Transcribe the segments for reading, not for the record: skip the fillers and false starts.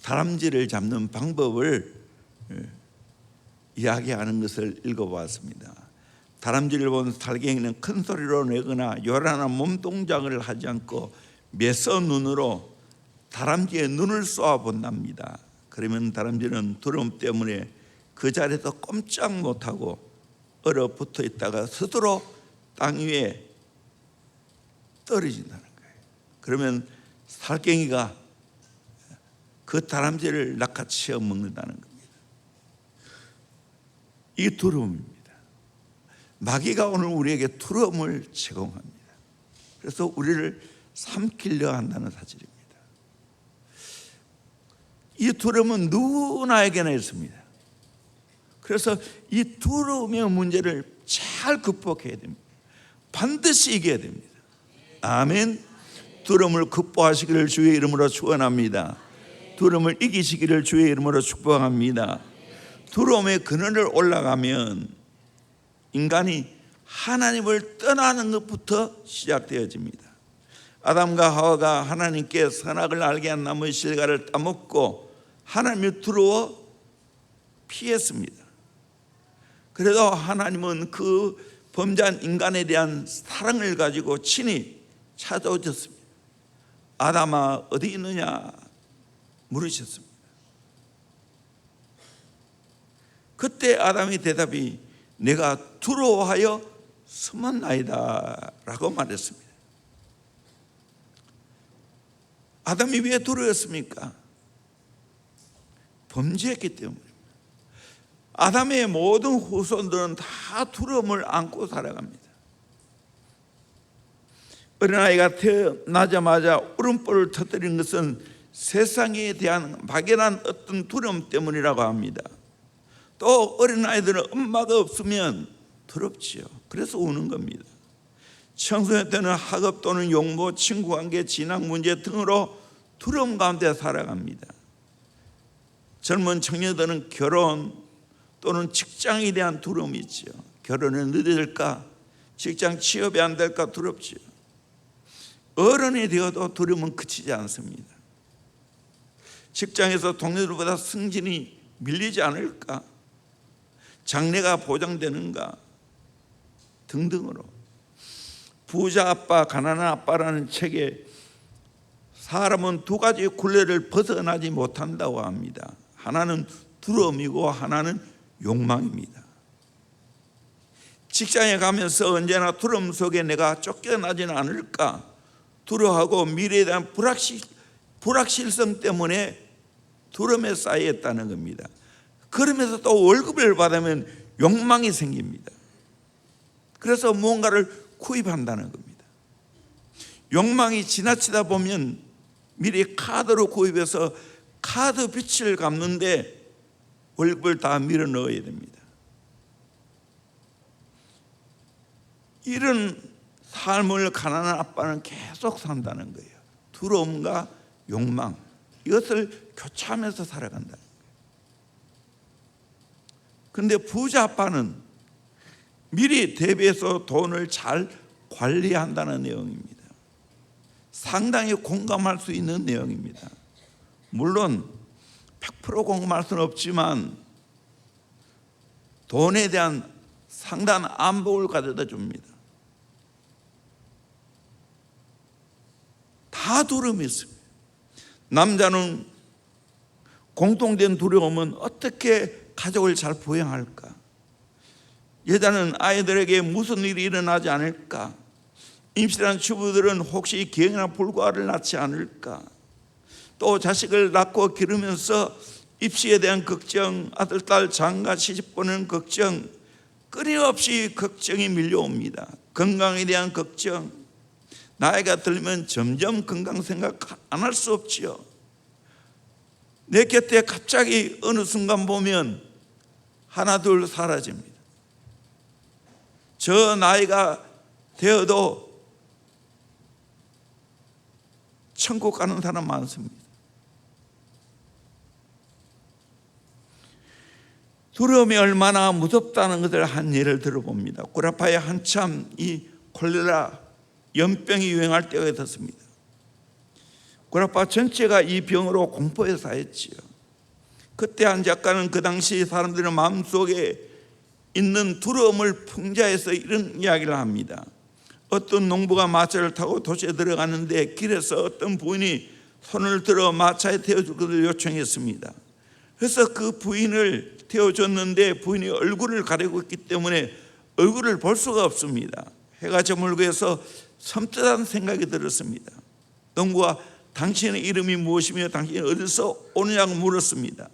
다람쥐를 잡는 방법을 이야기하는 것을 읽어보았습니다. 다람쥐를 본 살갱이는 큰 소리로 내거나 요란한 몸 동작을 하지 않고 매서 눈으로 다람쥐의 눈을 쏘아본답니다. 그러면 다람쥐는 두려움 때문에 그 자리에서 꼼짝 못하고 얼어붙어 있다가 스스로 땅 위에 떨어진다는 거예요. 그러면 살갱이가 그 다람쥐를 낚아채어 먹는다는 겁니다. 이게 두려움입니다. 마귀가 오늘 우리에게 두려움을 제공합니다. 그래서 우리를 삼키려 한다는 사실입니다. 이 두려움은 누구나에게나 있습니다. 그래서 이 두려움의 문제를 잘 극복해야 됩니다. 반드시 이겨야 됩니다. 아멘. 두려움을 극복하시기를 주의 이름으로 축원합니다. 두려움을 이기시기를 주의 이름으로 축복합니다. 두려움의 그늘을 올라가면 인간이 하나님을 떠나는 것부터 시작되어집니다. 아담과 하와가 하나님께 선악을 알게 한 나무의 실과를 따먹고 하나님을 두려워 피했습니다. 그래도 하나님은 그 범죄한 인간에 대한 사랑을 가지고 친히 찾아오셨습니다. 아담아 어디 있느냐 물으셨습니다. 그때 아담의 대답이 내가 두려워하여 숨었나이다 라고 말했습니다. 아담이 왜 두려웠습니까? 범죄했기 때문입니다. 아담의 모든 후손들은 다 두려움을 안고 살아갑니다. 어린아이가 태어나자마자 울음보를 터뜨린 것은 세상에 대한 막연한 어떤 두려움 때문이라고 합니다. 또 어린아이들은 엄마가 없으면 두렵지요. 그래서 우는 겁니다. 청소년 때는 학업 또는 용모, 친구관계, 진학 문제 등으로 두려움 가운데 살아갑니다. 젊은 청년들은 결혼 또는 직장에 대한 두려움이 있죠. 결혼은 늦을까? 직장 취업이 안 될까 두렵지요. 어른이 되어도 두려움은 그치지 않습니다. 직장에서 동료들보다 승진이 밀리지 않을까? 장래가 보장되는가? 등등으로. 부자 아빠, 가난한 아빠라는 책에 사람은 두 가지 굴레를 벗어나지 못한다고 합니다. 하나는 두려움이고 하나는 욕망입니다. 직장에 가면서 언제나 두려움 속에 내가 쫓겨나지는 않을까 두려워하고 미래에 대한 불확실성 때문에 두려움에 쌓였다는 겁니다. 그러면서 또 월급을 받으면 욕망이 생깁니다. 그래서 무언가를 구입한다는 겁니다. 욕망이 지나치다 보면 미리 카드로 구입해서 카드 빚을 갚는데 월급을 다 밀어 넣어야 됩니다. 이런 삶을 가난한 아빠는 계속 산다는 거예요. 두려움과 욕망 이것을 교차하면서 살아간다는 거예요. 그런데 부자 아빠는 미리 대비해서 돈을 잘 관리한다는 내용입니다. 상당히 공감할 수 있는 내용입니다. 물론 100% 공감할 수는 없지만 돈에 대한 상당한 안목을 가져다 줍니다. 다 두려움이 있습니다. 남자는 공통된 두려움은 어떻게 가족을 잘 부양할까? 여자는 아이들에게 무슨 일이 일어나지 않을까? 임신한 주부들은 혹시 기형이나 불과를 낳지 않을까? 또 자식을 낳고 기르면서 입시에 대한 걱정, 아들, 딸, 장가, 시집 보내는 걱정, 끊임없이 걱정이 밀려옵니다. 건강에 대한 걱정, 나이가 들면 점점 건강 생각 안 할 수 없지요. 내 곁에 갑자기 어느 순간 보면 하나 둘 사라집니다. 저 나이가 되어도 천국 가는 사람 많습니다. 두려움이 얼마나 무섭다는 것을 한 예를 들어봅니다. 구라파에 한참 이 콜레라 연병이 유행할 때가 있었습니다. 구라파 전체가 이 병으로 공포에 쌓였지요. 그때 한 작가는 그 당시 사람들의 마음속에 있는 두려움을 풍자해서 이런 이야기를 합니다. 어떤 농부가 마차를 타고 도시에 들어가는데 길에서 어떤 부인이 손을 들어 마차에 태워줄 것을 요청했습니다. 그래서 그 부인을 태워줬는데 부인이 얼굴을 가리고 있기 때문에 얼굴을 볼 수가 없습니다. 해가 저물고 해서 섬뜩한 생각이 들었습니다. 농부가 당신의 이름이 무엇이며 당신이 어디서 오느냐고 물었습니다.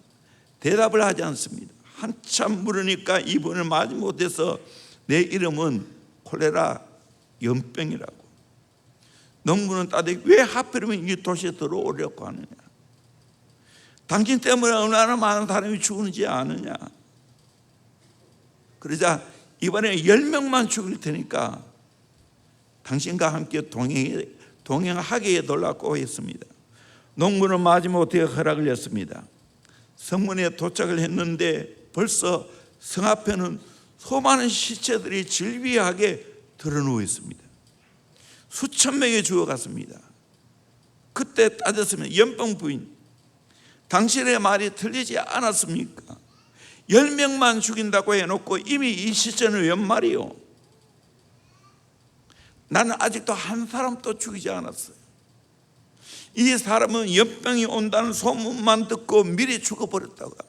대답을 하지 않습니다. 한참 물으니까 이분을 마지 못해서 내 이름은 콜레라 연병이라고. 농부는 따뜻히 왜 하필이면 이 도시에 들어오려고 하느냐, 당신 때문에 얼마나 많은 사람이 죽는지 아느냐. 그러자 이번에 10명만 죽일 테니까 당신과 함께 동행하게 해달라고 했습니다. 농부는 마지못해 허락을 했습니다. 성문에 도착을 했는데 벌써 성 앞에는 수많은 시체들이 질비하게 드러누워 있습니다. 수천 명이 죽어갔습니다. 그때 따졌으면 연병 부인, 당신의 말이 틀리지 않았습니까? 10명만 죽인다고 해놓고 이미 이 시체는 웬 말이요? 나는 아직도 한 사람도 죽이지 않았어요. 이 사람은 연병이 온다는 소문만 듣고 미리 죽어버렸다고 합니다.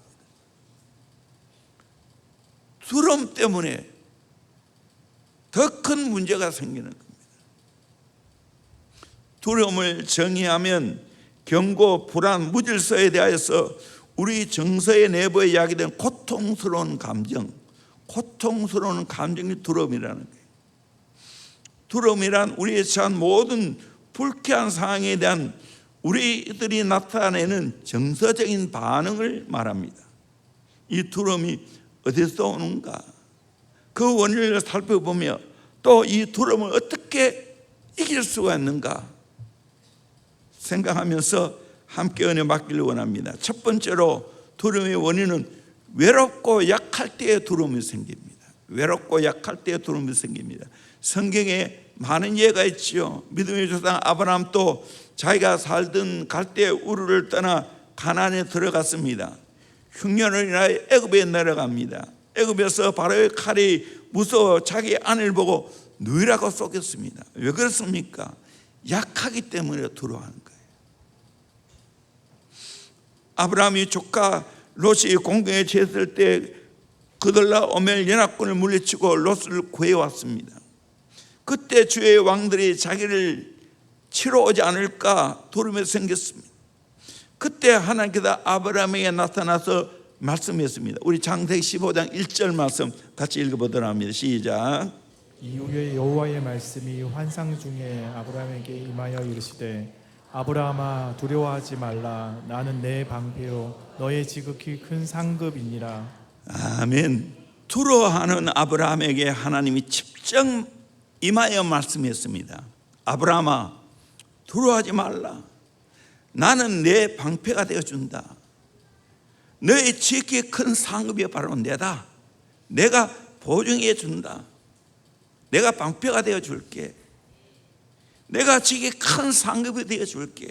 두려움 때문에 더 큰 문제가 생기는 겁니다. 두려움을 정의하면 경고, 불안, 무질서에 대하여서 우리 정서의 내부에 이야기된 고통스러운 감정이 두려움이라는 거예요. 두려움이란 우리의 처한 모든 불쾌한 상황에 대한 우리들이 나타내는 정서적인 반응을 말합니다. 이 두려움이 어디서 오는가? 그 원인을 살펴보며 또 이 두려움을 어떻게 이길 수가 있는가 생각하면서 함께 은혜 받기를 원합니다. 첫 번째로 두려움의 원인은 외롭고 약할 때에 두려움이 생깁니다. 외롭고 약할 때에 두려움이 생깁니다. 성경에 많은 예가 있지요. 믿음의 조상 아브라함도 자기가 살던 갈대 우르를 떠나 가나안에 들어갔습니다. 흉년을 인하여 애굽에 내려갑니다. 애굽에서 바로의 칼이 무서워 자기 아내를 보고 누이라고 쏘겠습니다. 왜 그렇습니까? 약하기 때문에 두려워하는 거예요. 아브라함이 조카 롯이 공경에 처했을 때 그들라 오멜 연합군을 물리치고 롯을 구해왔습니다. 그때 주의 왕들이 자기를 치러 오지 않을까 두려움이 생겼습니다. 그때 하나님께서 아브라함에게 나타나서 말씀했습니다. 우리 창세기 15장 1절 말씀 같이 읽어보도록 합니다. 시작. 이후에 여호와의 말씀이 환상 중에 아브라함에게 임하여 이르시되 아브라함아 두려워하지 말라. 나는 내 방패요 너의 지극히 큰 상급이니라. 아멘. 두려워하는 아브라함에게 하나님이 직접 임하여 말씀했습니다. 아브라함아 두려워하지 말라. 나는 내 방패가 되어준다. 너의 지극히 큰 상급이 바로 내다. 내가 보증해 준다. 내가 방패가 되어줄게. 내가 지극히 큰 상급이 되어줄게.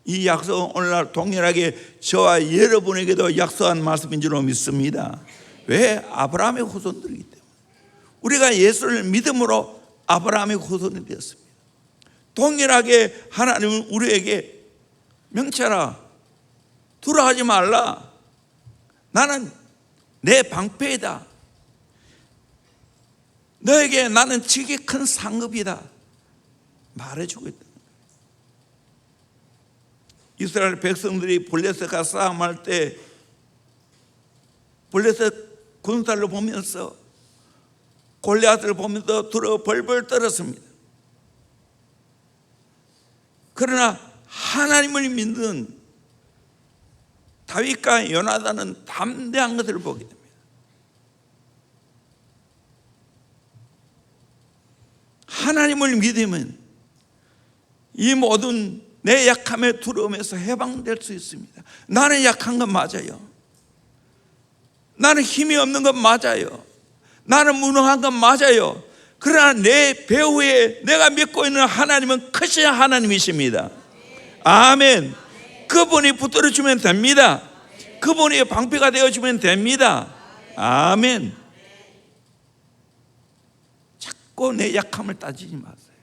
이 약속은 오늘날 동일하게 저와 여러분에게도 약속한 말씀인 줄로 믿습니다. 왜? 아브라함의 후손들이기 때문에. 우리가 예수를 믿음으로 아브라함의 후손이 되었습니다. 동일하게 하나님은 우리에게 명철아 두려워하지 말라. 나는 내 방패이다. 너에게 나는 지극히 큰 상급이다. 말해주고 있다. 이스라엘 백성들이 블레셋과 싸움할 때 블레셋 군사를 보면서 골리앗을 보면서 두려워 벌벌 떨었습니다. 그러나 하나님을 믿는 다윗과 요나단은 담대한 것을 보게 됩니다. 하나님을 믿으면 이 모든 내 약함의 두려움에서 해방될 수 있습니다. 나는 약한 건 맞아요. 나는 힘이 없는 건 맞아요. 나는 무능한 건 맞아요. 그러나 내 배후에 내가 믿고 있는 하나님은 크신 하나님이십니다. 아멘. 그분이 붙들어 주면 됩니다. 그분이 방패가 되어 주면 됩니다. 아멘. 자꾸 내 약함을 따지지 마세요.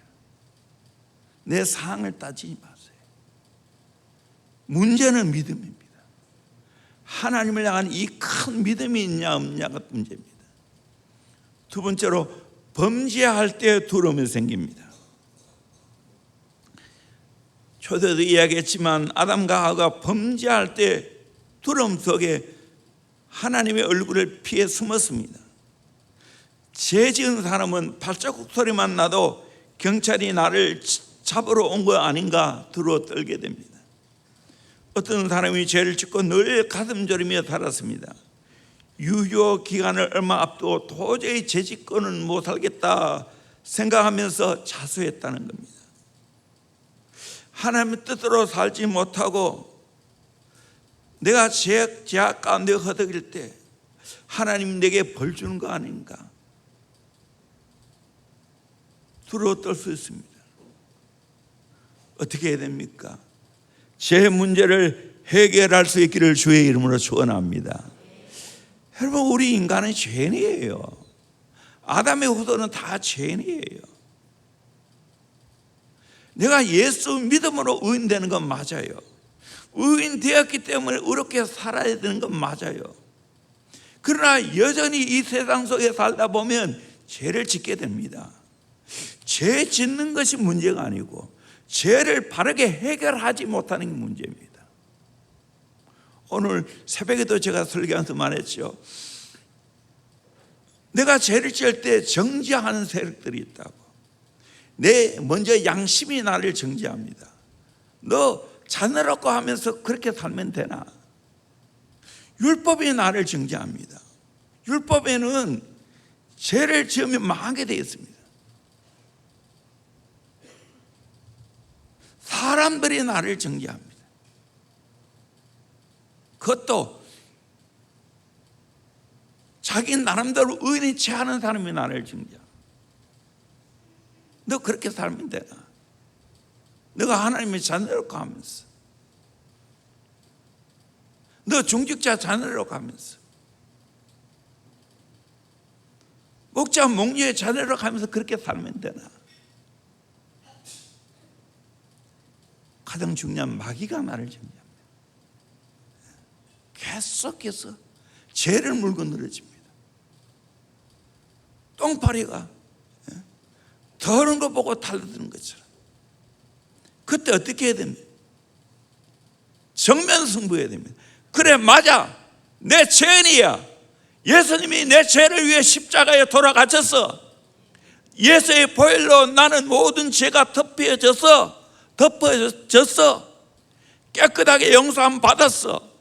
내 상을 따지지 마세요. 문제는 믿음입니다. 하나님을 향한 이 큰 믿음이 있냐 없냐가 문제입니다. 두 번째로 범죄할 때 두려움이 생깁니다. 초대도 이야기했지만 아담과 하와가 범죄할 때 두려움 속에 하나님의 얼굴을 피해 숨었습니다. 죄 지은 사람은 발자국 소리만 나도 경찰이 나를 잡으러 온 거 아닌가 두려워 떨게 됩니다. 어떤 사람이 죄를 짓고 늘 가슴 졸이며 살았습니다. 유효 기간을 얼마 앞두고 도저히 죄짓고는 못 살겠다 생각하면서 자수했다는 겁니다. 하나님의 뜻대로 살지 못하고 내가 죄악 가운데 허덕일 때 하나님 내게 벌 주는 거 아닌가 두려워 떨 수 있습니다. 어떻게 해야 됩니까? 제 문제를 해결할 수 있기를 주의 이름으로 축원합니다. 여러분, 우리 인간은 죄인이에요. 아담의 후손은 다 죄인이에요. 내가 예수 믿음으로 의인되는 건 맞아요. 의인되었기 때문에 의롭게 살아야 되는 건 맞아요. 그러나 여전히 이 세상 속에 살다 보면 죄를 짓게 됩니다. 죄 짓는 것이 문제가 아니고 죄를 바르게 해결하지 못하는 게 문제입니다. 오늘 새벽에도 제가 설교하면서 말했죠. 내가 죄를 지을 때 정죄하는 세력들이 있다고. 먼저 양심이 나를 정죄합니다. 너 자녀라고 하면서 그렇게 살면 되나? 율법이 나를 정죄합니다. 율법에는 죄를 지으면 망하게 되어 있습니다. 사람들이 나를 정죄합니다. 그것도 자기 나름대로 의인이 취하는 사람이 나를 정죄합니다. 너 그렇게 살면 되나? 너가 하나님의 자녀라고 하면서, 너 중직자 자녀라고 하면서, 목자 목녀의 자녀라고 하면서 그렇게 살면 되나? 가장 중요한 마귀가 나를 정죄합니다. 계속해서 죄를 물고 늘어집니다. 똥파리가 더러운 거 보고 달려드는 것처럼. 그때 어떻게 해야 됩니까? 정면 승부해야 됩니다. 그래, 맞아, 내 죄인이야. 예수님이 내 죄를 위해 십자가에 돌아가셨어. 예수의 보혈로 나는 모든 죄가 덮어졌어. 깨끗하게 용서함 받았어.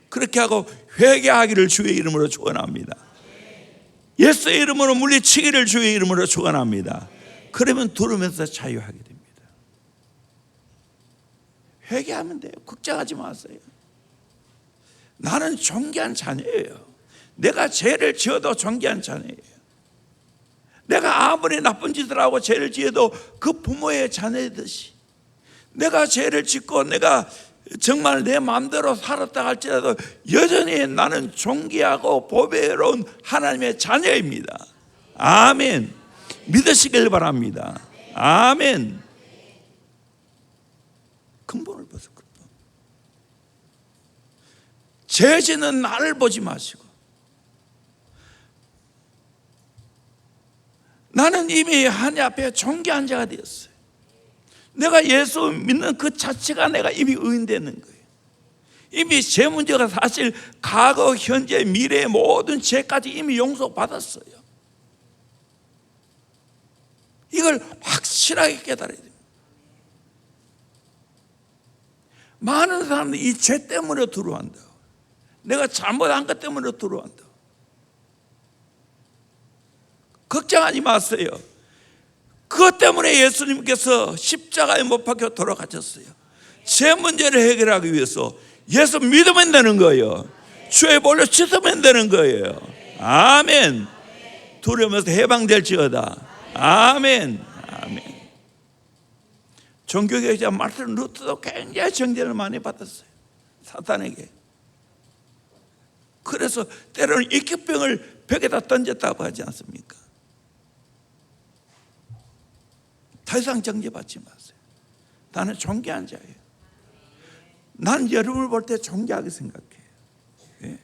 그렇게 하고 회개하기를 주의 이름으로 축원합니다. 예수의 이름으로 물리치기를 주의 이름으로 축원합니다. 그러면 두려움에서 자유하게 됩니다. 회개하면 돼요. 걱정하지 마세요. 나는 존귀한 자녀예요. 내가 죄를 지어도 존귀한 자녀예요. 내가 아무리 나쁜 짓을 하고 죄를 지어도 그 부모의 자녀이듯이, 내가 죄를 짓고 내가 정말 내 마음대로 살았다 할지라도 여전히 나는 존귀하고 보배로운 하나님의 자녀입니다. 아멘. 믿으시길 바랍니다. 아멘. 근본을 보세요. 근본. 죄 짓는 나를 보지 마시고, 나는 이미 하나님 앞에 존귀한 자가 되었어요. 내가 예수 믿는 그 자체가 내가 이미 의인되는 거예요. 이미 제 문제가 사실 과거, 현재, 미래의 모든 죄까지 이미 용서받았어요. 이걸 확실하게 깨달아야 됩니다. 많은 사람들이 이 죄 때문에 두려워한다. 내가 잘못한 것 때문에 두려워한다. 걱정하지 마세요. 그것 때문에 예수님께서 십자가에 못 박혀 돌아가셨어요. 제 문제를 해결하기 위해서 예수 믿으면 되는 거예요. 주의 볼로 씻으면 되는 거예요. 아멘. 두려움에서 해방될지어다. 아멘. 아멘. 종교개혁자 마르틴 루터도 굉장히 정죄를 많이 받았어요, 사탄에게. 그래서 때로는 익혈병을 벽에다 던졌다고 하지 않습니까? 더 이상 정죄받지 마세요. 나는 존귀한 자예요. 난 여러분을 볼 때 존귀하게 생각해요. 예.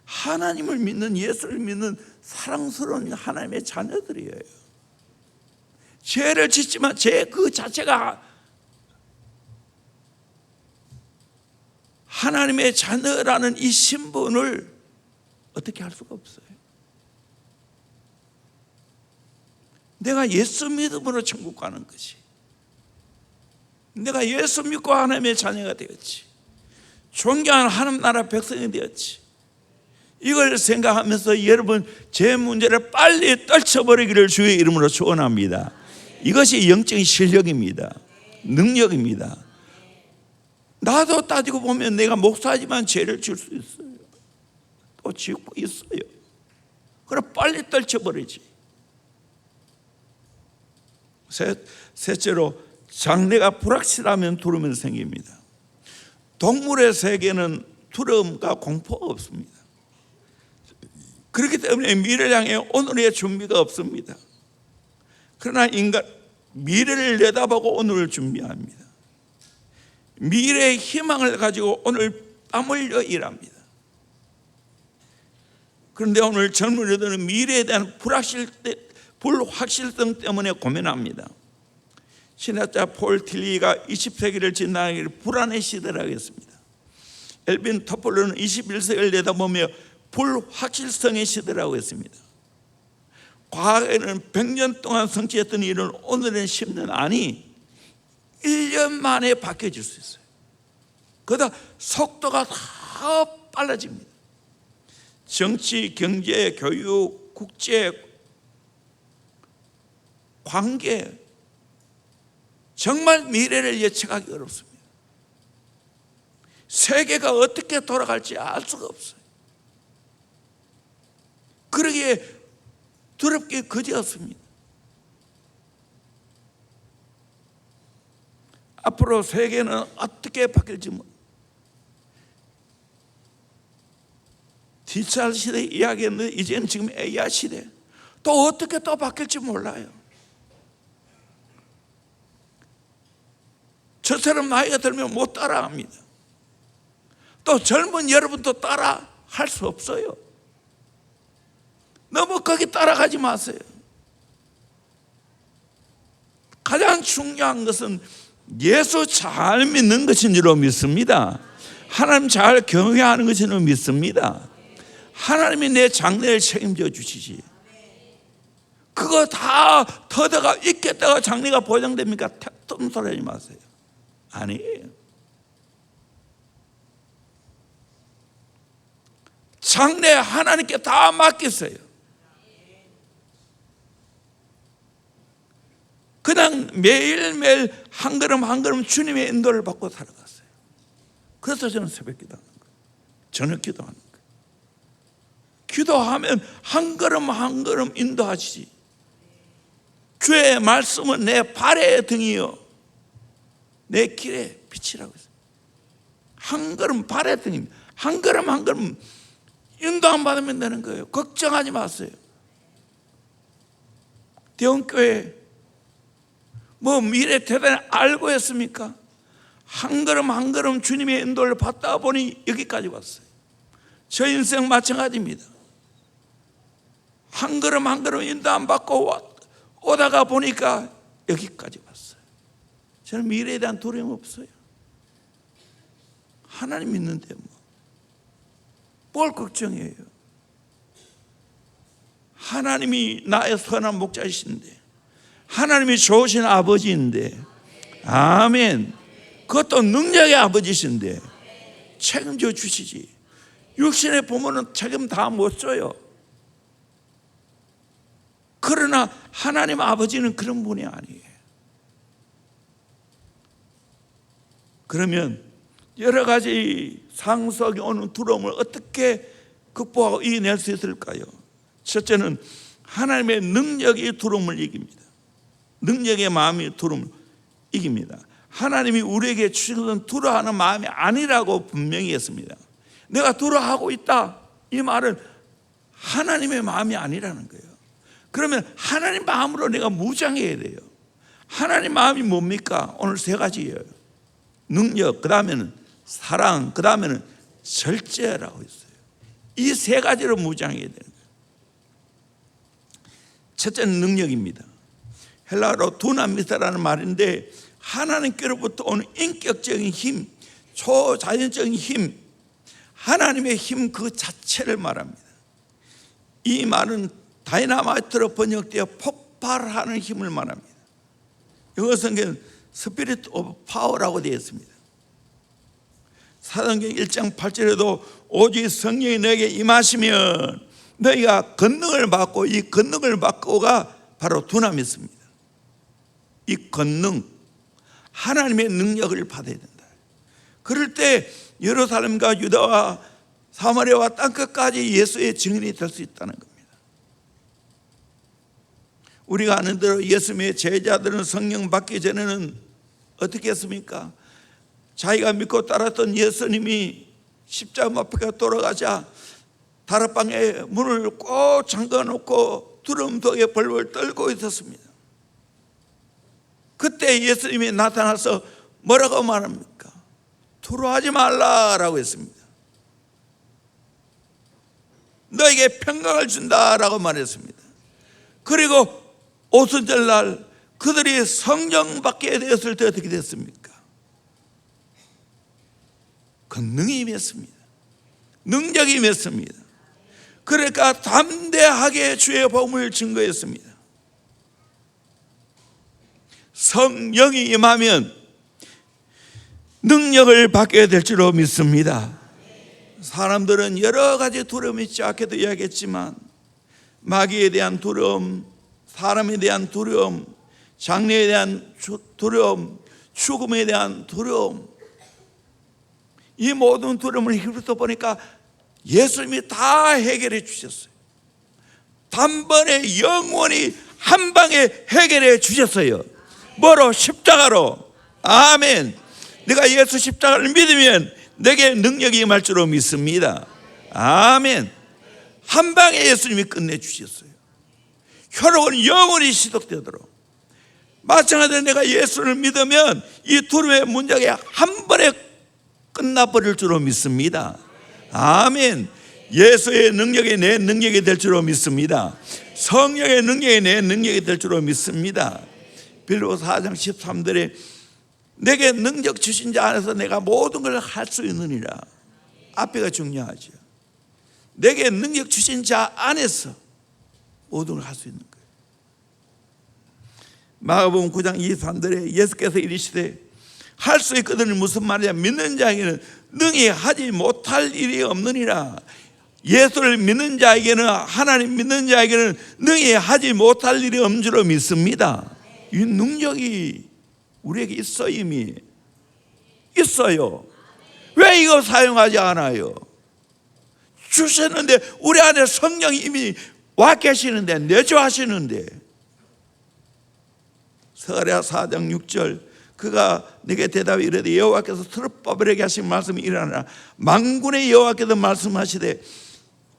하나님을 믿는, 예수를 믿는 사랑스러운 하나님의 자녀들이에요. 죄를 짓지만 죄 그 자체가 하나님의 자녀라는 이 신분을 어떻게 할 수가 없어요. 내가 예수 믿음으로 천국 가는 것이, 내가 예수 믿고 하나님의 자녀가 되었지, 존귀한 하나님 나라 백성이 되었지, 이걸 생각하면서 여러분 제 문제를 빨리 떨쳐버리기를 주의 이름으로 축원합니다. 이것이 영적인 실력입니다. 능력입니다. 나도 따지고 보면 내가 목사지만 죄를 질 수 있어요. 또 짓고 있어요. 그럼 빨리 떨쳐버리지. 셋째로, 장래가 불확실하면 두려움이 생깁니다. 동물의 세계는 두려움과 공포가 없습니다. 그렇기 때문에 미래를 향해 오늘의 준비가 없습니다. 그러나 인간 미래를 내다보고 오늘을 준비합니다. 미래의 희망을 가지고 오늘 땀 흘려 일합니다. 그런데 오늘 젊은이들은 미래에 대한 불확실성 때문에 고민합니다. 신학자 폴 틸리가 20세기를 지나가기를 불안의 시대라고 했습니다. 엘빈 토플러는 21세기를 내다보며 불확실성의 시대라고 했습니다. 과거에는 100년 동안 성취했던 일은 오늘은 10년 아니 1년 만에 바뀌어질 수 있어요. 그러다 속도가 더 빨라집니다. 정치, 경제, 교육, 국제, 관계, 정말 미래를 예측하기 어렵습니다. 세계가 어떻게 돌아갈지 알 수가 없어요. 그러기에 두렵게 그지없습니다. 앞으로 세계는 어떻게 바뀔지 디지털 시대 이야기했는데 이제는 지금 AI 시대, 또 어떻게 또 바뀔지 몰라요. 저처럼 나이가 들면 못 따라합니다. 또 젊은 여러분도 따라 할 수 없어요. 너무 거기 따라가지 마세요. 가장 중요한 것은 예수 잘 믿는 것인 줄로 믿습니다. 하나님 잘 경외하는 것인 줄로 믿습니다. 하나님이 내 장래를 책임져 주시지. 그거 다 터다가 있겠다가 장래가 보장됩니까? 택도 소리 하지 마세요. 아니에요. 장래 하나님께 다 맡기세요. 그냥 매일매일 한 걸음 한 걸음 주님의 인도를 받고 살아갔어요. 그래서 저는 새벽 기도하는 거예요. 저녁 기도하는 거예요. 기도하면 한 걸음 한 걸음 인도하시지. 주의 말씀은 내 발의 등이요 내 길의 빛이라고 했어요. 한 걸음 발의 등입니다. 한 걸음 한 걸음 인도 안 받으면 되는 거예요. 걱정하지 마세요. 대원교회 뭐 미래 대단히 알고 했습니까? 한 걸음 한 걸음 주님의 인도를 받다 보니 여기까지 왔어요. 저 인생 마찬가지입니다. 한 걸음 한 걸음 인도 안 받고 오다가 보니까 여기까지 왔어요. 저는 미래에 대한 두려움 없어요. 하나님 믿는데 뭘 걱정해요? 하나님이 나의 선한 목자이신데, 하나님이 좋으신 아버지인데, 아멘. 그것도 능력의 아버지신데 책임져 주시지. 육신의 부모는 책임 다 못 져요. 그러나 하나님 아버지는 그런 분이 아니에요. 그러면 여러 가지 상황 속에 오는 두려움을 어떻게 극복하고 이겨낼 수 있을까요? 첫째는 하나님의 능력이 두려움을 이깁니다. 능력의 마음이 두려움을 이깁니다. 하나님이 우리에게 주신 것은 두려워하는 마음이 아니라고 분명히 했습니다. 내가 두려워하고 있다, 이 말은 하나님의 마음이 아니라는 거예요. 그러면 하나님 마음으로 내가 무장해야 돼요. 하나님 마음이 뭡니까? 오늘 세 가지예요. 능력, 그 다음에는 사랑, 그 다음에는 절제라고 했어요. 이 세 가지로 무장해야 되는 거예요. 첫째는 능력입니다. 헬라어로 두나미스라는 말인데 하나님께로부터 오는 인격적인 힘, 초자연적인 힘, 하나님의 힘 그 자체를 말합니다. 이 말은 다이나마이트로 번역되어 폭발하는 힘을 말합니다. 영어 성경은 스피릿 오브 파워라고 되어 있습니다. 사도행전 1장 8절에도 오직 성령이 너에게 임하시면 너희가 권능을 받고, 이 권능을 받고가 바로 두나미스입니다. 이 권능, 하나님의 능력을 받아야 된다. 그럴 때 예루살렘과 유다와 사마리아와 땅끝까지 예수의 증인이 될 수 있다는 겁니다. 우리가 아는 대로 예수님의 제자들은 성령 받기 전에는 어떻게 했습니까? 자기가 믿고 따랐던 예수님이 십자가 앞에 돌아가자 다락방에 문을 꼭 잠가놓고 두려움 속에 벌벌 떨고 있었습니다. 그때 예수님이 나타나서 뭐라고 말합니까? 두려워하지 말라라고 했습니다. 너에게 평강을 준다라고 말했습니다. 그리고 오순절 날 그들이 성령 받게 되었을 때 어떻게 됐습니까? 권능이 임했습니다. 능력이 임했습니다. 그러니까 담대하게 주의 복음을 증거했습니다. 성령이 임하면 능력을 받게 될 줄로 믿습니다. 사람들은 여러 가지 두려움이 쫙해도 이야기했지만 마귀에 대한 두려움, 사람에 대한 두려움, 장래에 대한 두려움, 죽음에 대한 두려움, 이 모든 두려움을 휘둘러 보니까 예수님이 다 해결해 주셨어요. 단번에 영원히 한 방에 해결해 주셨어요. 뭐로? 십자가로. 아멘. 내가 예수 십자가를 믿으면 내게 능력이 임할 줄로 믿습니다. 아멘. 한 방에 예수님이 끝내주셨어요. 혈육은 영원히 시독되도록. 마찬가지로 내가 예수를 믿으면 이 두려움의 문제가 한 번에 끝나버릴 줄로 믿습니다. 아멘. 예수의 능력이 내 능력이 될 줄로 믿습니다. 성령의 능력이 내 능력이 될 줄로 믿습니다. 빌립보서 4장 13절에 내게 능력 주신 자 안에서 내가 모든 걸 할 수 있느니라. 앞에가 중요하죠. 내게 능력 주신 자 안에서 모든 걸 할 수 있는 거예요. 마가복음 9장 23절에 예수께서 이르시되 할 수 있거든. 무슨 말이냐? 믿는 자에게는 능히 하지 못할 일이 없느니라. 예수를 믿는 자에게는, 하나님 믿는 자에게는 능히 하지 못할 일이 없는 줄로 믿습니다. 이 능력이 우리에게 있어. 이미 있어요. 왜 이거 사용하지 않아요? 주셨는데, 우리 안에 성령이 이미 와 계시는데, 내주하시는데. 스가랴 4장 6절 그가 내게 대답이 이르되 여호와께서 스룹바벨에게 하신 말씀이 이러하니라. 만군의 여호와께서 말씀하시되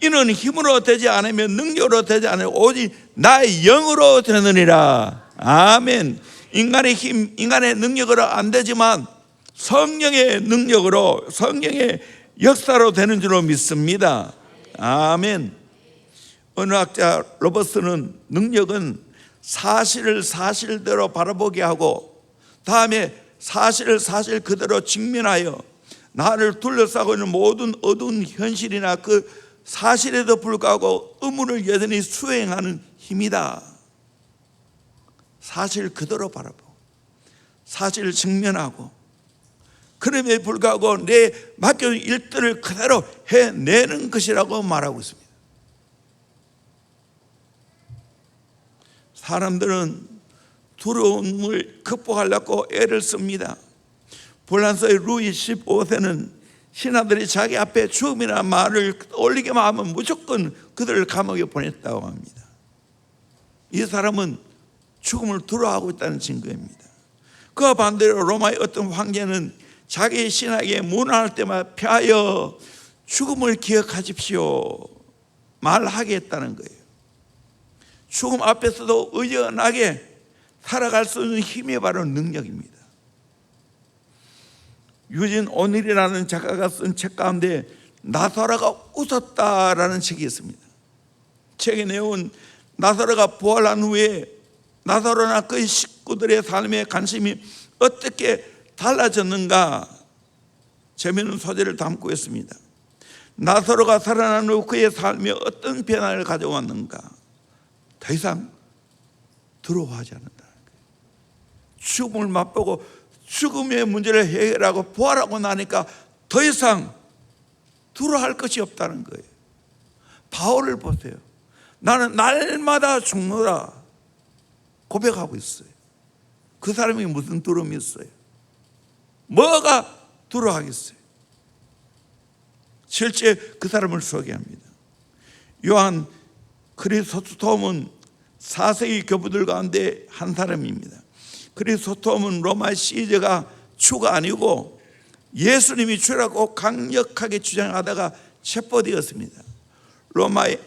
이는 힘으로 되지 않으면 능력으로 되지 않으면 오직 나의 영으로 되느니라. 아멘. 인간의 힘, 인간의 능력으로 안 되지만 성령의 능력으로, 성령의 역사로 되는 줄로 믿습니다. 아멘. 언어학자 로버스는 능력은 사실을 사실대로 바라보게 하고 다음에 사실을 사실 그대로 직면하여 나를 둘러싸고 있는 모든 어두운 현실이나 그 사실에도 불구하고 의무를 여전히 수행하는 힘이다. 사실 그대로 바라보고 사실을 직면하고 그럼에 불구하고 내 맡겨진 일들을 그대로 해내는 것이라고 말하고 있습니다. 사람들은 두려움을 극복하려고 애를 씁니다. 불란서의 루이 15세는 신하들이 자기 앞에 죽음이라는 말을 올리기만 하면 무조건 그들을 감옥에 보냈다고 합니다. 이 사람은 죽음을 두려워하고 있다는 증거입니다. 그와 반대로 로마의 어떤 황제는 자기 신하에게 문안할 때마다 피하여 죽음을 기억하십시오 말하게 했다는 거예요. 죽음 앞에서도 의연하게 살아갈 수 있는 힘이 바로 능력입니다. 유진 오닐이라는 작가가 쓴 책 가운데 나사로가 웃었다라는 책이 있습니다. 책의 내용은 나사로가 부활한 후에 나사로나 그의 식구들의 삶의 관심이 어떻게 달라졌는가 재미있는 소재를 담고 있습니다. 나사로가 살아난 후 그의 삶이 어떤 변화를 가져왔는가? 더 이상 두려워하지 않는다는 거예요. 죽음을 맛보고 죽음의 문제를 해결하고 부활하고 나니까 더 이상 두려워할 것이 없다는 거예요. 바울을 보세요. 나는 날마다 죽노라 고백하고 있어요. 그 사람이 무슨 두려움이 있어요? 뭐가 두려워하겠어요? 실제 그 사람을 소개합니다. 요한 크리소스톰은 4세기 교부들 가운데 한 사람입니다. 크리소스톰은 로마 시저가 주가 아니고 예수님이 주라고 강력하게 주장하다가 체포되었습니다. 로마의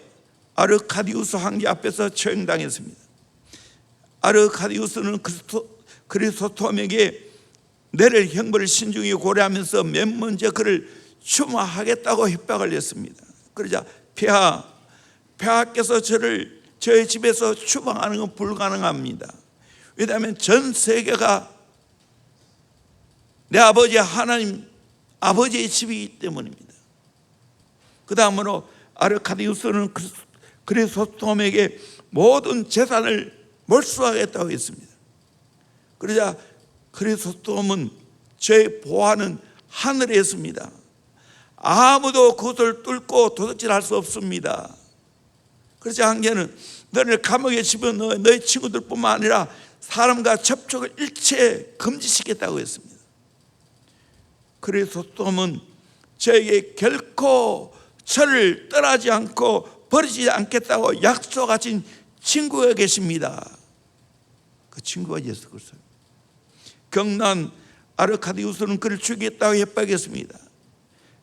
아르카디우스 황제 앞에서 처형당했습니다. 아르카디우스는 크리소스톰에게 내릴 형벌을 신중히 고려하면서 맨 먼저 그를 추모하겠다고 협박을 했습니다. 그러자 폐하께서 저의 집에서 추방하는 건 불가능합니다. 왜냐하면 전 세계가 내 아버지 하나님 아버지의 집이기 때문입니다. 그 다음으로 아르카디우스는 크리소스톰에게 모든 재산을 몰수하겠다고 했습니다. 그러자 크리소스톰은 저의 보화는 하늘에 있습니다. 아무도 그것을 뚫고 도둑질할 수 없습니다. 그러자 황제는 너를 감옥에 집어넣어 너희 친구들뿐만 아니라 사람과 접촉을 일체 금지시켰다고 했습니다. 크리소스톰은 저에게 결코 저를 떠나지 않고 버리지 않겠다고 약속하신 친구가 계십니다. 그 친구가 예수 그리스도. 경난 아르카디우스는 그를 죽이겠다고 협박했습니다.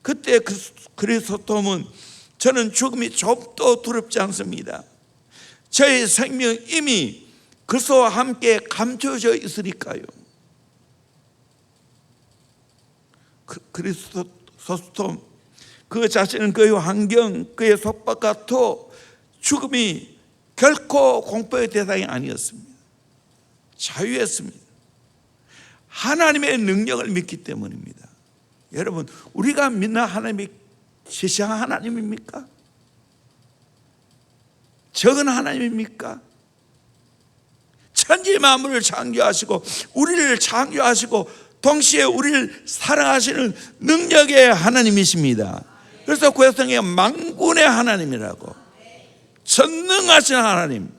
그때 크리소스톰은 저는 죽음이 좀도 두렵지 않습니다. 저의 생명 이미 그리스도와 함께 감춰져 있으니까요. 크리소스톰 그 자신은 그의 환경, 그의 속박과 또 죽음이 결코 공포의 대상이 아니었습니다. 자유했습니다. 하나님의 능력을 믿기 때문입니다. 여러분, 우리가 믿는 하나님이 세상 하나님입니까? 적은 하나님입니까? 천지 만물을 창조하시고 우리를 창조하시고 동시에 우리를 사랑하시는 능력의 하나님이십니다. 그래서 구약성경에 만군의 하나님이라고, 전능하신 하나님,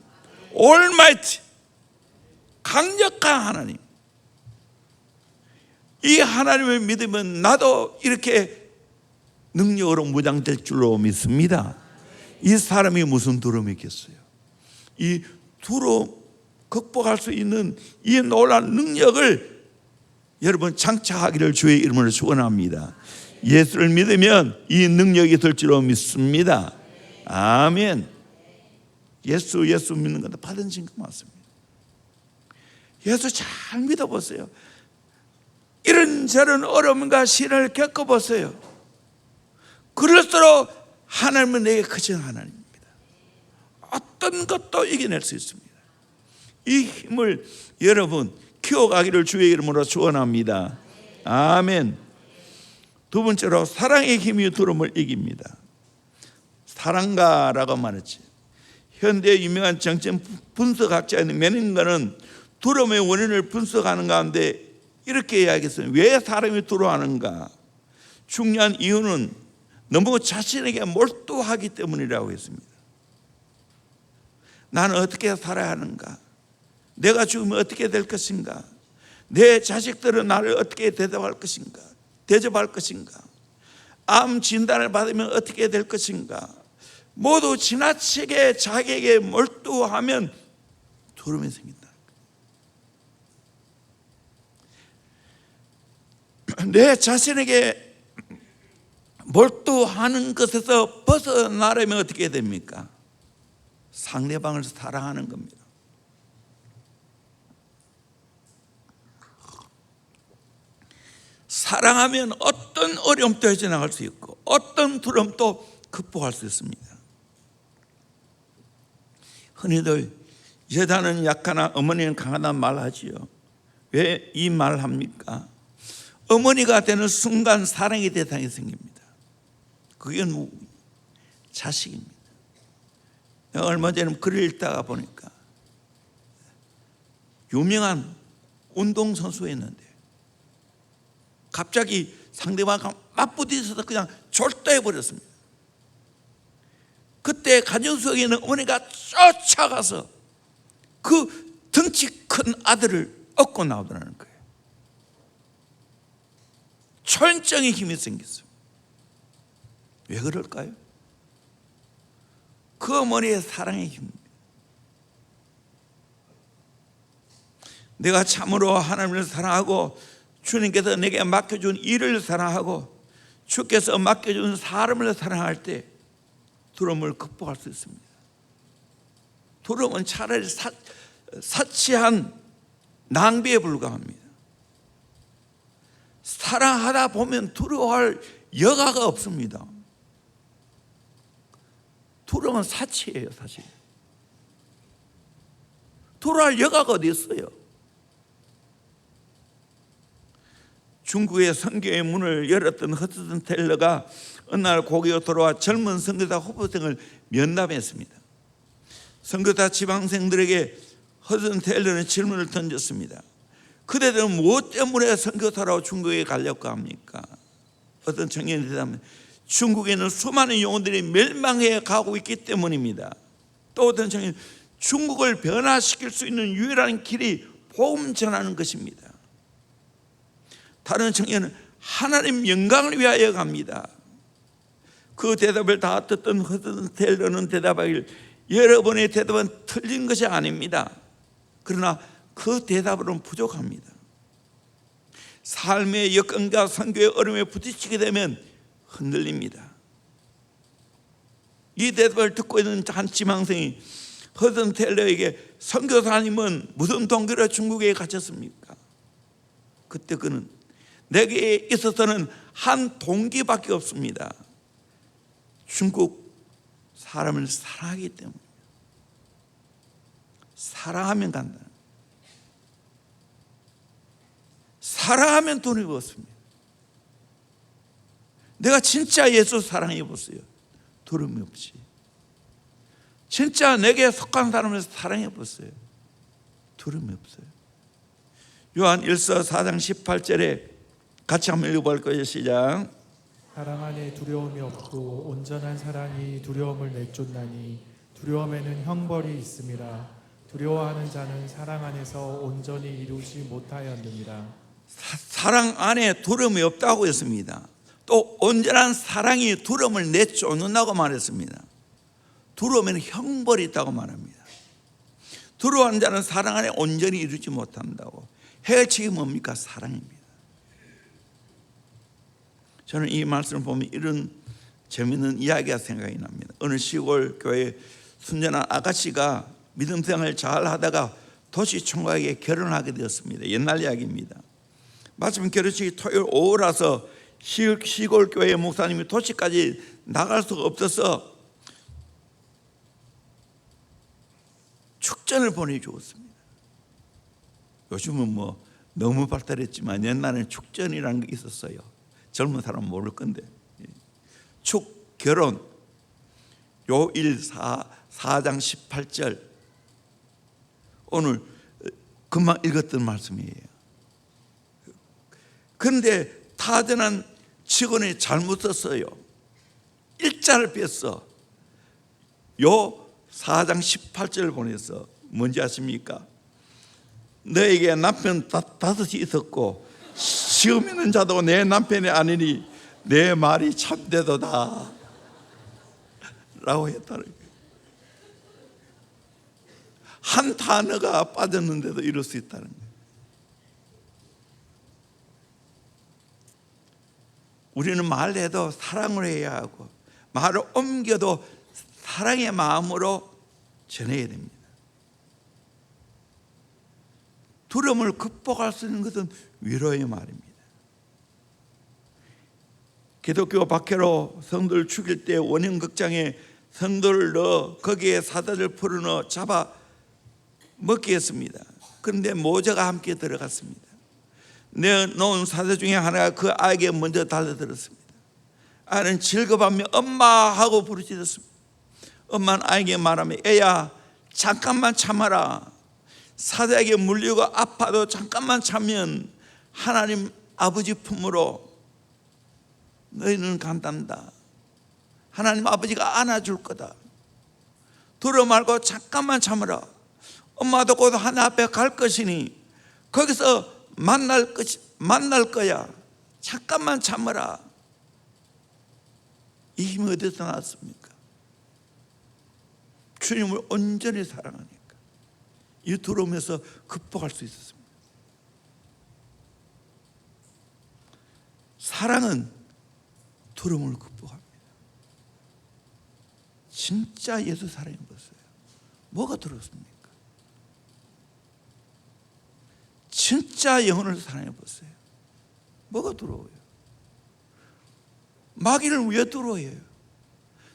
올마이티, 강력한 하나님. 이 하나님을 믿으면 나도 이렇게 능력으로 무장될 줄로 믿습니다. 이 사람이 무슨 두려움이 있겠어요? 이 두려움 극복할 수 있는 이 놀라운 능력을 여러분 장착하기를 주의 이름으로 축원합니다. 예수를 믿으면 이 능력이 될 줄로 믿습니다. 아멘. 예수 믿는 건 받은 증거 맞습니다. 예수 잘 믿어보세요. 이런저런 어려움과 시련을 겪어보세요. 그럴수록 하나님은 내게 크신 하나님입니다. 어떤 것도 이겨낼 수 있습니다. 이 힘을 여러분 키워가기를 주의 이름으로 축원합니다. 아멘. 두 번째로 사랑의 힘이 두려움을 이깁니다. 사랑가라고 말했지. 현대 유명한 정신 분석학자인 메닝거는 두려움의 원인을 분석하는 가운데 이렇게 이야기했어요. 왜 사람이 두려워하는가? 중요한 이유는 너무 자신에게 몰두하기 때문이라고 했습니다. 나는 어떻게 살아야 하는가? 내가 죽으면 어떻게 될 것인가? 내 자식들은 나를 어떻게 대접할 것인가? 암 진단을 받으면 어떻게 될 것인가? 모두 지나치게 자기에게 몰두하면 두려움이 생긴다. 내 자신에게 몰두하는 것에서 벗어나려면 어떻게 됩니까? 상대방을 사랑하는 겁니다. 사랑하면 어떤 어려움도 헤쳐나갈 수 있고 어떤 두려움도 극복할 수 있습니다. 흔히들 여자는 약하나 어머니는 강하다는 말 하지요. 왜 이 말을 합니까? 어머니가 되는 순간 사랑의 대상이 생깁니다. 그게 누구? 자식입니다. 얼마 전에 글을 읽다가 보니까 유명한 운동선수였는데 갑자기 상대방과 맞부딪혀서 그냥 졸도해버렸습니다. 그때 가정 속에 있는 어머니가 쫓아가서 그 덩치 큰 아들을 얻고 나오더라는 거예요. 초연적인 힘이 생겼어요. 왜 그럴까요? 그 어머니의 사랑의 힘입니다. 내가 참으로 하나님을 사랑하고 주님께서 내게 맡겨준 일을 사랑하고 주께서 맡겨준 사람을 사랑할 때 두려움을 극복할 수 있습니다. 두려움은 차라리 사치한 낭비에 불과합니다. 사랑하다 보면 두려워할 여가가 없습니다. 두려움은 사치예요, 사실. 두려워할 여가가 어디 있어요? 중국의 선교의 문을 열었던 허드슨 텔러가 어느 날 고개에 돌아와 젊은 선교사 후보생을 면담했습니다. 선교사 지방생들에게 허드슨 텔러는 질문을 던졌습니다. 그대들은 무엇 때문에 선교사로 중국에 가려고 합니까? 어떤 청년이 대답합니다. 중국에는 수많은 영혼들이 멸망해 가고 있기 때문입니다. 또 어떤 청년이 중국을 변화시킬 수 있는 유일한 길이 복음 전하는 것입니다. 다른 청년은 하나님 영광을 위하여 갑니다. 그 대답을 다 듣던 허드슨 텔러는 대답하길 여러분의 대답은 틀린 것이 아닙니다. 그러나 그 대답으로는 부족합니다. 삶의 여건과 선교의 어려움에 부딪히게 되면 흔들립니다. 이 대답을 듣고 있는 한 지망생이 허드슨 텔러에게 선교사님은 무슨 동기로 중국에 갇혔습니까? 그때 그는 내게 있어서는 한 동기밖에 없습니다. 중국 사람을 사랑하기 때문에. 사랑하면 간다. 사랑하면 돈이 없습니다. 내가 진짜 예수 사랑해 보세요. 두려움이 없이. 진짜 내게 속한 사람을 사랑해 보세요. 두려움이 없어요. 요한 1서 4장 18절에 같이 한번 읽어볼 거예요. 시작. 사랑 안에 두려움이 없고 온전한 사랑이 두려움을 내쫓나니 두려움에는 형벌이 있음이라. 두려워하는 자는 사랑 안에서 온전히 이루지 못하였느니라. 사랑 안에 두려움이 없다고 했습니다. 또 온전한 사랑이 두려움을 내쫓는다고 말했습니다. 두려움에는 형벌이 있다고 말합니다. 두려워하는 자는 사랑 안에 온전히 이루지 못한다고. 해결책이 뭡니까? 사랑입니다. 저는 이 말씀을 보면 이런 재미있는 이야기가 생각이 납니다. 어느 시골 교회 순전한 아가씨가 믿음 생활을 잘 하다가 도시 총각에게 결혼을 하게 되었습니다. 옛날 이야기입니다. 마침 결혼식이 토요일 오후라서 시골 교회 목사님이 도시까지 나갈 수가 없어서 축전을 보내주었습니다. 요즘은 뭐 너무 발달했지만 옛날에는 축전이라는 게 있었어요. 젊은 사람은 모를 건데. 축, 결혼, 요일 4장 18절 오늘 금방 읽었던 말씀이에요. 그런데 타전한 직원이 잘못 썼어요. 일자를 뺐어. 요 4장 18절을 보내서 뭔지 아십니까? 너에게 남편 다섯이 있었고 시험 있는 자도 내 남편이 아니니 내 말이 참되도다 라고 했다는 거예요. 한 단어가 빠졌는데도 이럴 수 있다는 거예요. 우리는 말해도 사랑을 해야 하고 말을 옮겨도 사랑의 마음으로 전해야 됩니다. 두려움을 극복할 수 있는 것은 위로의 말입니다. 기독교 박해로 성도를 죽일 때 원형극장에 성도를 넣어 거기에 사자를 풀어넣어 잡아 먹게 했습니다. 그런데 모자가 함께 들어갔습니다. 내놓은 사자 중에 하나가 그 아이에게 먼저 달려들었습니다. 아이는 즐거워하며 엄마 하고 부르짖었습니다. 엄마는 아이에게 말하며 애야 잠깐만 참아라. 사자에게 물리고 아파도 잠깐만 참으면 하나님 아버지 품으로 너희는 간단다. 하나님 아버지가 안아줄 거다. 두려워 말고 잠깐만 참으라. 엄마도 곧 하나님 앞에 갈 것이니 거기서 만날 거야. 잠깐만 참으라. 이 힘이 어디서 나왔습니까? 주님을 온전히 사랑하니까 이 두려움에서 극복할 수 있었습니다. 사랑은 두려움을 극복합니다. 진짜 예수 사랑해 보세요. 뭐가 두렵습니까? 진짜 영혼을 사랑해 보세요. 뭐가 두려워요? 마귀를 왜 두려워해요?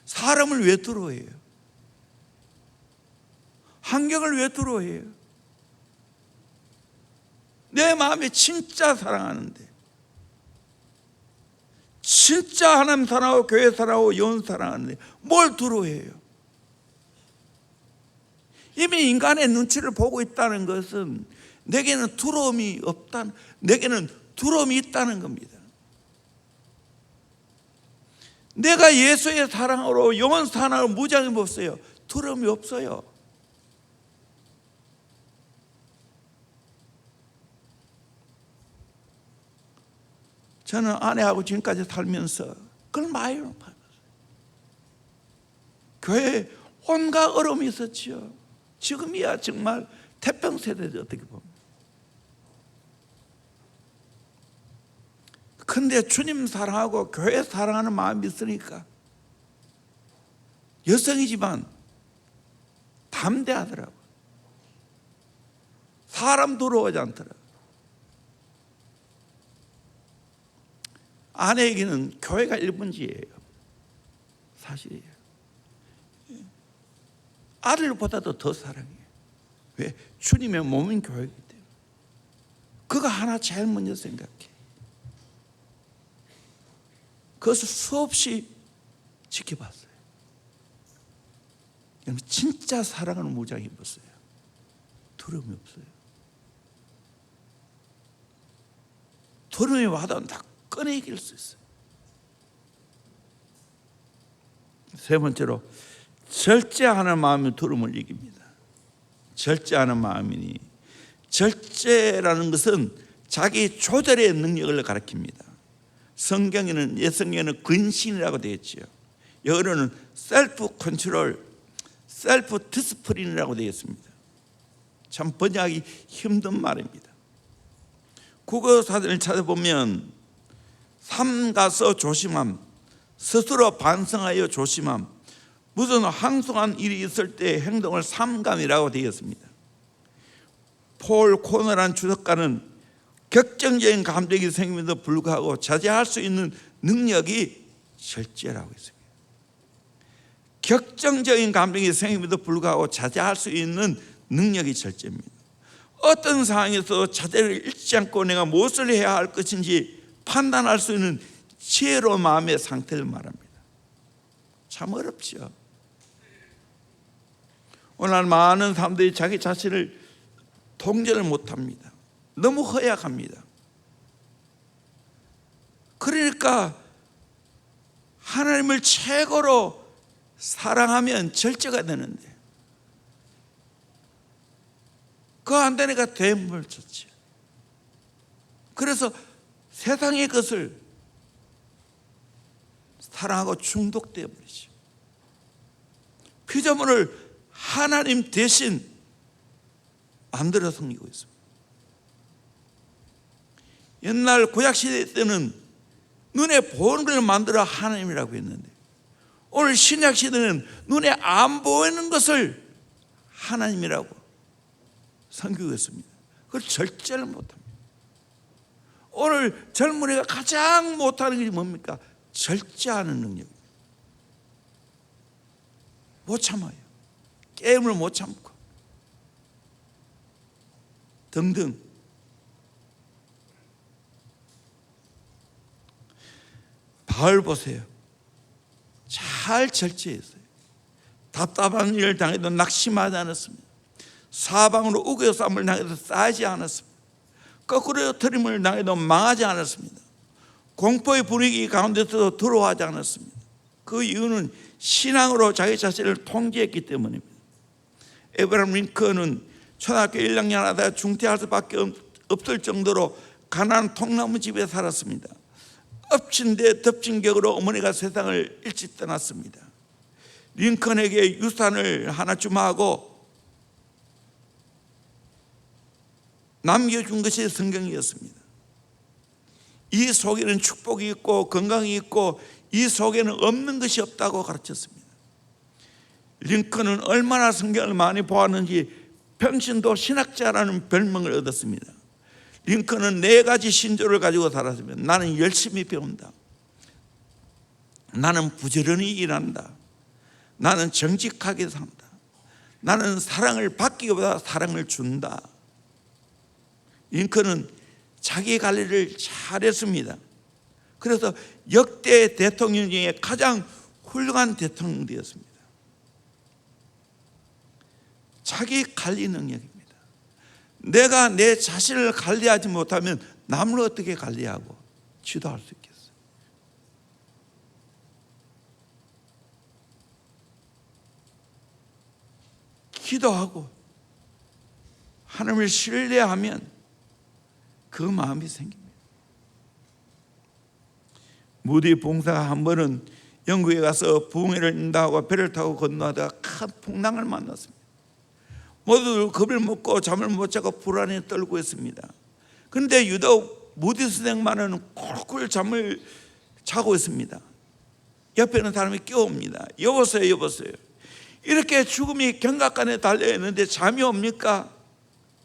사람을 왜 두려워해요? 환경을 왜 두려워해요? 내 마음에 진짜 사랑하는데, 진짜 하나님 사랑하고 교회 사랑하고 영혼 사랑하는데 뭘 두려워해요? 이미 인간의 눈치를 보고 있다는 것은 내게는 두려움이 없다는, 내게는 두려움이 있다는 겁니다. 내가 예수의 사랑으로 영혼 사랑을 무장해 보세요. 두려움이 없어요. 저는 아내하고 지금까지 살면서 그걸 많이 받았어요. 교회에 온갖 어려움이 있었지요. 지금이야 정말 태평세대죠, 어떻게 보면. 근데 주님 사랑하고 교회 사랑하는 마음이 있으니까 여성이지만 담대하더라고요. 사람 두려워하지 않더라고요. 아내에게는 교회가 1번지예요. 사실이에요. 아들보다도 더 사랑해요. 왜? 주님의 몸인 교회이기 때문에. 그거 하나 제일 먼저 생각해. 그것을 수없이 지켜봤어요. 여러분 진짜 사랑을 무장해 보세요. 두려움이 없어요. 두려움이 와도 다 꺼내 이길 수 있어요. 세 번째로 절제하는 마음이 두려움을 이깁니다. 절제하는 마음이니, 절제라는 것은 자기 조절의 능력을 가리킵니다. 성경에는, 옛 성경에는 근신이라고 되어 있죠. 영어로는 셀프 컨트롤, 셀프 디스플린이라고 되어 있습니다. 참 번역하기 힘든 말입니다. 국어사전을 찾아보면 삼가서 조심함, 스스로 반성하여 조심함, 무슨 항소한 일이 있을 때 행동을 삼감이라고 되어 있습니다. 폴 코너란 주석가는 격정적인 감정이 생김에도 불구하고 자제할 수 있는 능력이 절제라고 했습니다. 격정적인 감정이 생김에도 불구하고 자제할 수 있는 능력이 절제입니다. 어떤 상황에서 자제를 잃지 않고 내가 무엇을 해야 할 것인지 판단할 수 있는 지혜로운 마음의 상태를 말합니다. 참 어렵죠. 오늘 많은 사람들이 자기 자신을 통제를 못합니다. 너무 허약합니다. 그러니까 하나님을 최고로 사랑하면 절제가 되는데 그거 안 되니까 대물을 쳤죠. 그래서 세상의 것을 사랑하고 중독되어 버리죠. 피조물을 하나님 대신 만들어 섬기고 있습니다. 옛날 구약시대 때는 눈에 보이는 걸 만들어 하나님이라고 했는데, 오늘 신약 시대는 눈에 안 보이는 것을 하나님이라고 선교했습니다. 그걸 절제를 못합니다. 오늘 젊은이가 가장 못하는 것이 뭡니까? 절제하는 능력입니다. 못 참아요. 게임을 못 참고 등등. 바울 보세요. 잘 절제했어요. 답답한 일을 당해도 낙심하지 않았습니다. 사방으로 우겨 싸움을 당해도 싸지 않았습니다. 거꾸로 트림을 당해도 망하지 않았습니다. 공포의 분위기 가운데서도 두려워하지 않았습니다. 그 이유는 신앙으로 자기 자신을 통제했기 때문입니다. 에브라임 링컨은 초등학교 1학년 하다 중퇴할 수밖에 없을 정도로 가난한 통나무 집에 살았습니다. 엎친 데 덮친 격으로 어머니가 세상을 일찍 떠났습니다. 링컨에게 유산을 하나쯤 하고 남겨준 것이 성경이었습니다. 이 속에는 축복이 있고 건강이 있고 이 속에는 없는 것이 없다고 가르쳤습니다. 링컨은 얼마나 성경을 많이 보았는지 평신도 신학자라는 별명을 얻었습니다. 링컨은 4가지 신조를 가지고 살았습니다. 나는 열심히 배운다. 나는 부지런히 일한다. 나는 정직하게 산다. 나는 사랑을 받기보다 사랑을 준다. 링컨은 자기 관리를 잘했습니다. 그래서 역대 대통령 중에 가장 훌륭한 대통령이 되었습니다. 자기 관리 능력입니다. 내가 내 자신을 관리하지 못하면 남을 어떻게 관리하고 지도할 수 있겠어요? 기도하고 하나님을 신뢰하면 그 마음이 생깁니다. 무디 봉사가 한 번은 영국에 가서 부흥회를 인도하고 배를 타고 건너다가 큰 풍랑을 만났습니다. 모두 겁을 먹고 잠을 못 자고 불안에 떨고 있습니다. 그런데 유독 무디 선생만은 꿀꿀 잠을 자고 있습니다. 옆에 있는 사람이 깨웁니다. 여보세요, 여보세요. 이렇게 죽음이 경각간에 달려있는데 잠이 옵니까?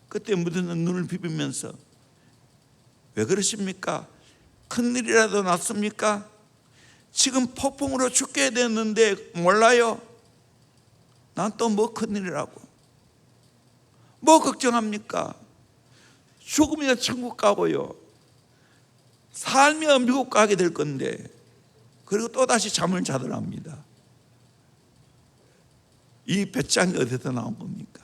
그때 무디는 눈을 비비면서 왜 그러십니까? 큰일이라도 났습니까? 지금 폭풍으로 죽게 됐는데 몰라요? 난 또 뭐 큰일이라고? 뭐 걱정합니까? 죽으면 천국 가고요, 살면 미국 가게 될 건데, 그리고 또다시 잠을 자더랍니다. 이 배짱이 어디서 나온 겁니까?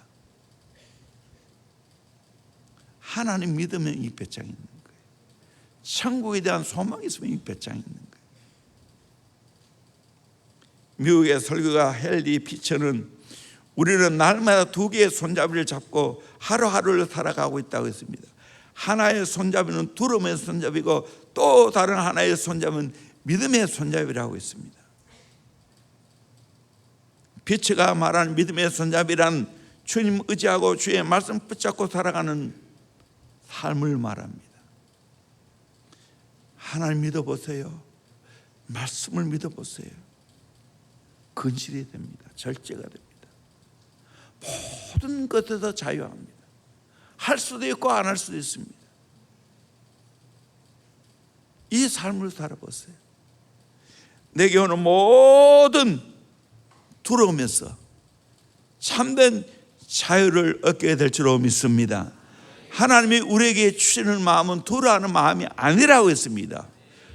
하나님 믿으면 이 배짱이 있는 거예요. 천국에 대한 소망이 있으면 이 배짱이 있는 거예요. 미국의 설교가 헨리 피처는 우리는 날마다 2개의 손잡이를 잡고 하루하루를 살아가고 있다고 했습니다. 하나의 손잡이는 두려움의 손잡이고 또 다른 하나의 손잡이는 믿음의 손잡이라고 했습니다. 피처가 말하는 믿음의 손잡이란 주님 의지하고 주의 말씀 붙잡고 살아가는 삶을 말합니다. 하나님 믿어보세요. 말씀을 믿어보세요. 근실이 됩니다. 절제가 됩니다. 모든 것에서 자유합니다. 할 수도 있고 안 할 수도 있습니다. 이 삶을 살아보세요. 내게 오는 모든 두려움에서 참된 자유를 얻게 될 줄로 믿습니다. 하나님이 우리에게 주시는 마음은 두려워하는 마음이 아니라고 했습니다.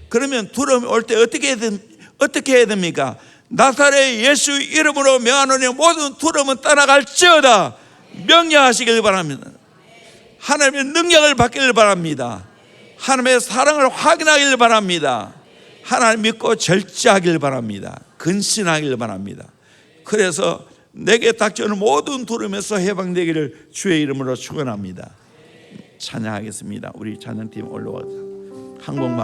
그러면 두려움이 올 때 어떻게 해야 됩니까? 나사렛 예수 이름으로 명하노니 모든 두려움은 떠나갈지어다 명령하시길 바랍니다. 하나님의 능력을 받기를 바랍니다. 하나님의 사랑을 확인하길 바랍니다. 하나님 믿고 절제하길 바랍니다. 근신하길 바랍니다. 그래서 내게 닥쳐오는 모든 두려움에서 해방되기를 주의 이름으로 축원합니다. 찬양하겠습니다. 우리 찬양팀 올라와서 한 곡만